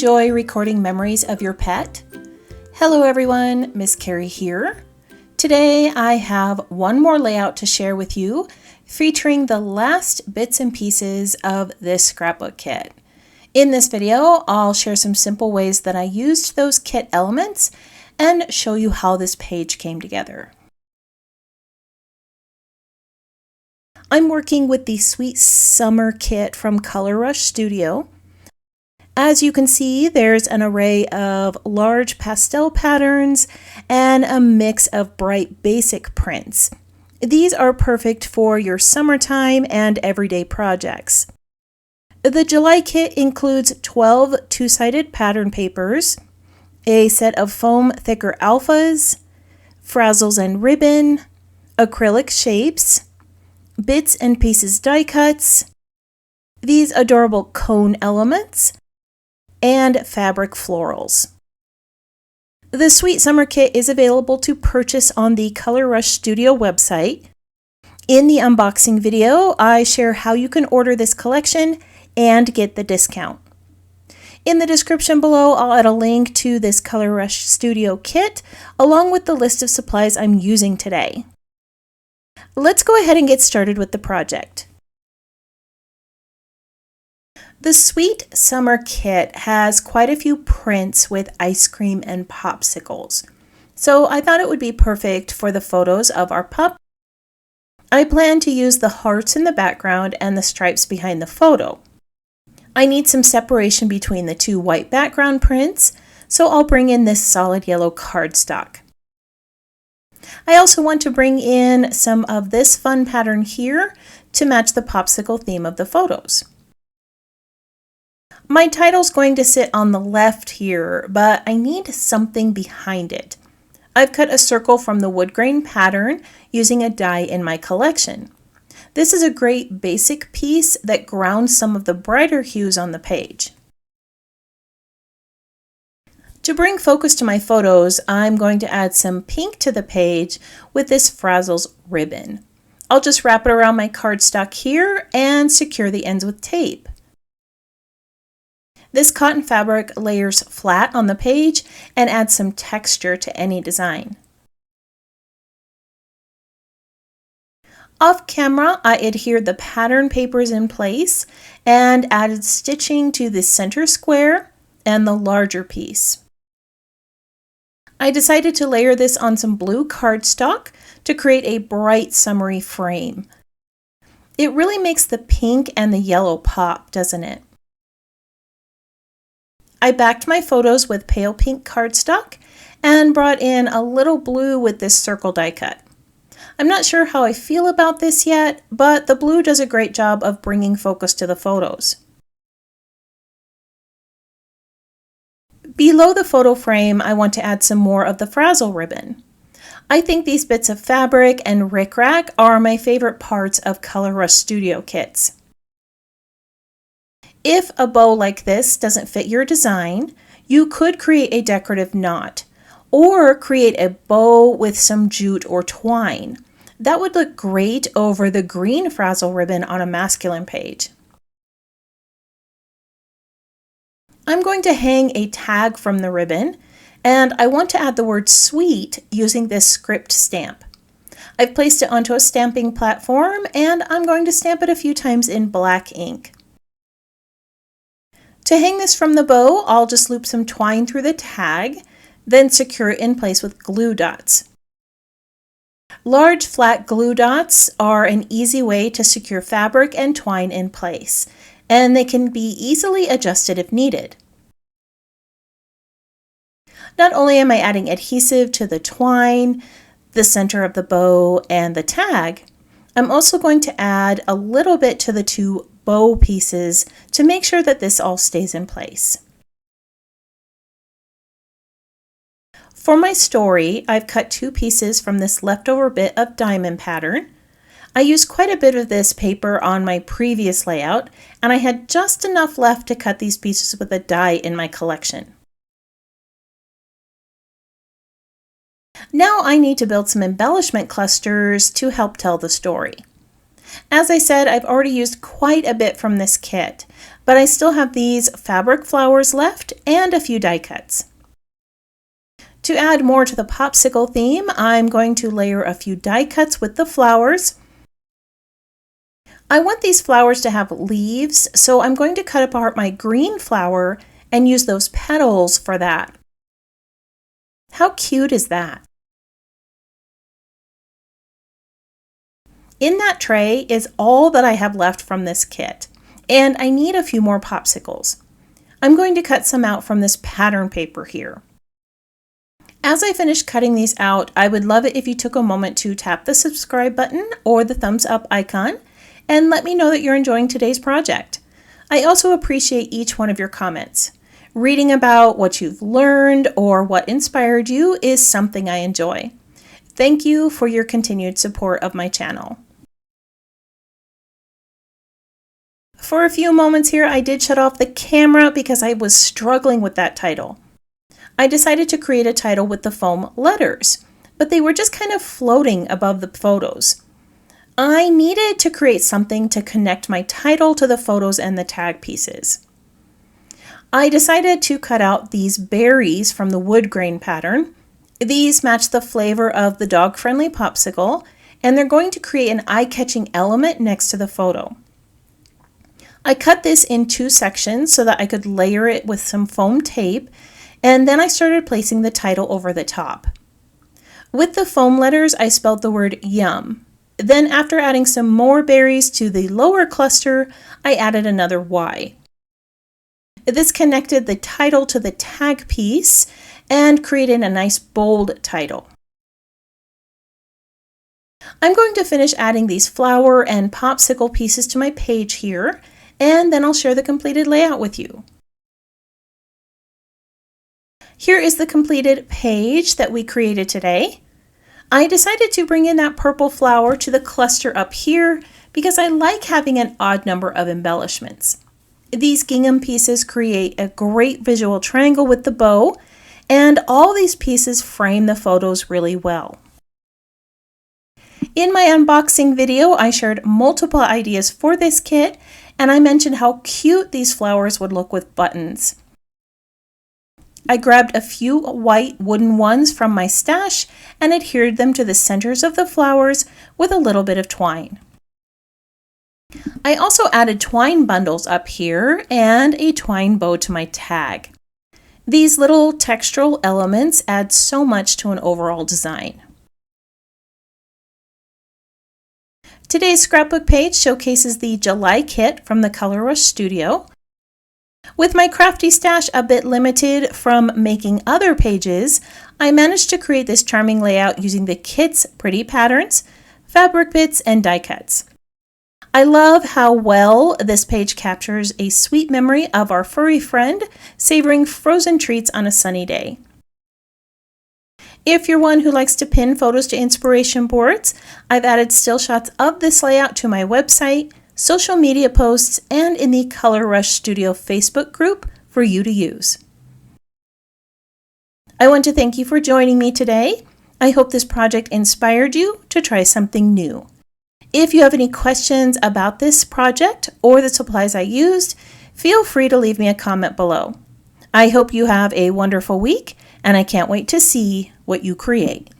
enjoy recording memories of your pet? Hello everyone, Miss Carrie here. Today I have one more layout to share with you featuring the last bits and pieces of this scrapbook kit. In this video, I'll share some simple ways that I used those kit elements and show you how this page came together. I'm working with the Sweet Summer kit from Color Rush Studio. As you can see, there's an array of large pastel patterns and a mix of bright basic prints. These are perfect for your summertime and everyday projects. The July kit includes 12 two-sided pattern papers, a set of foam thicker alphas, frazzles and ribbon, acrylic shapes, bits and pieces die cuts, these adorable cone elements, and fabric florals. The Sweet Summer kit is available to purchase on the Color Rush Studio website. In the unboxing video, I share how you can order this collection and get the discount. In the description below, I'll add a link to this Color Rush Studio kit along with the list of supplies I'm using today. Let's go ahead and get started with the project. The Sweet Summer kit has quite a few prints with ice cream and popsicles, so I thought it would be perfect for the photos of our pup. I plan to use the hearts in the background and the stripes behind the photo. I need some separation between the two white background prints, so I'll bring in this solid yellow cardstock. I also want to bring in some of this fun pattern here to match the popsicle theme of the photos. My title's going to sit on the left here, but I need something behind it. I've cut a circle from the wood grain pattern using a die in my collection. This is a great basic piece that grounds some of the brighter hues on the page. To bring focus to my photos, I'm going to add some pink to the page with this Frazzles ribbon. I'll just wrap it around my cardstock here and secure the ends with tape. This cotton fabric layers flat on the page and adds some texture to any design. Off camera, I adhered the pattern papers in place and added stitching to the center square and the larger piece. I decided to layer this on some blue cardstock to create a bright summery frame. It really makes the pink and the yellow pop, doesn't it? I backed my photos with pale pink cardstock and brought in a little blue with this circle die cut. I'm not sure how I feel about this yet, but the blue does a great job of bringing focus to the photos. Below the photo frame, I want to add some more of the frazzle ribbon. I think these bits of fabric and rickrack are my favorite parts of Color Rush Studio kits. If a bow like this doesn't fit your design, you could create a decorative knot or create a bow with some jute or twine. That would look great over the green frazzle ribbon on a masculine page. I'm going to hang a tag from the ribbon, and I want to add the word sweet using this script stamp. I've placed it onto a stamping platform, and I'm going to stamp it a few times in black ink. To hang this from the bow, I'll just loop some twine through the tag, then secure it in place with glue dots. Large flat glue dots are an easy way to secure fabric and twine in place, and they can be easily adjusted if needed. Not only am I adding adhesive to the twine, the center of the bow, and the tag, I'm also going to add a little bit to the two bow pieces to make sure that this all stays in place. For my story, I've cut two pieces from this leftover bit of diamond pattern. I used quite a bit of this paper on my previous layout, and I had just enough left to cut these pieces with a die in my collection. Now I need to build some embellishment clusters to help tell the story. As I said, I've already used quite a bit from this kit, but I still have these fabric flowers left and a few die cuts. To add more to the popsicle theme, I'm going to layer a few die cuts with the flowers. I want these flowers to have leaves, so I'm going to cut apart my green flower and use those petals for that. How cute is that? In that tray is all that I have left from this kit, and I need a few more popsicles. I'm going to cut some out from this pattern paper here. As I finish cutting these out, I would love it if you took a moment to tap the subscribe button or the thumbs up icon and let me know that you're enjoying today's project. I also appreciate each one of your comments. Reading about what you've learned or what inspired you is something I enjoy. Thank you for your continued support of my channel. For a few moments here, I did shut off the camera because I was struggling with that title. I decided to create a title with the foam letters, but they were just kind of floating above the photos. I needed to create something to connect my title to the photos and the tag pieces. I decided to cut out these berries from the wood grain pattern. These match the flavor of the dog-friendly popsicle, and they're going to create an eye-catching element next to the photo. I cut this in 2 sections so that I could layer it with some foam tape, and then I started placing the title over the top. With the foam letters, I spelled the word yum. Then after adding some more berries to the lower cluster, I added another Y. This connected the title to the tag piece and created a nice bold title. I'm going to finish adding these flower and popsicle pieces to my page here, and then I'll share the completed layout with you. Here is the completed page that we created today. I decided to bring in that purple flower to the cluster up here because I like having an odd number of embellishments. These gingham pieces create a great visual triangle with the bow, and all these pieces frame the photos really well. In my unboxing video, I shared multiple ideas for this kit, and I mentioned how cute these flowers would look with buttons. I grabbed a few white wooden ones from my stash and adhered them to the centers of the flowers with a little bit of twine. I also added twine bundles up here and a twine bow to my tag. These little textural elements add so much to an overall design. Today's scrapbook page showcases the July kit from the Color Rush Studio. With my crafty stash a bit limited from making other pages, I managed to create this charming layout using the kit's pretty patterns, fabric bits, and die cuts. I love how well this page captures a sweet memory of our furry friend savoring frozen treats on a sunny day. If you're one who likes to pin photos to inspiration boards, I've added still shots of this layout to my website, social media posts, and in the Color Rush Studio Facebook group for you to use. I want to thank you for joining me today. I hope this project inspired you to try something new. If you have any questions about this project or the supplies I used, feel free to leave me a comment below. I hope you have a wonderful week, and I can't wait to see what you create.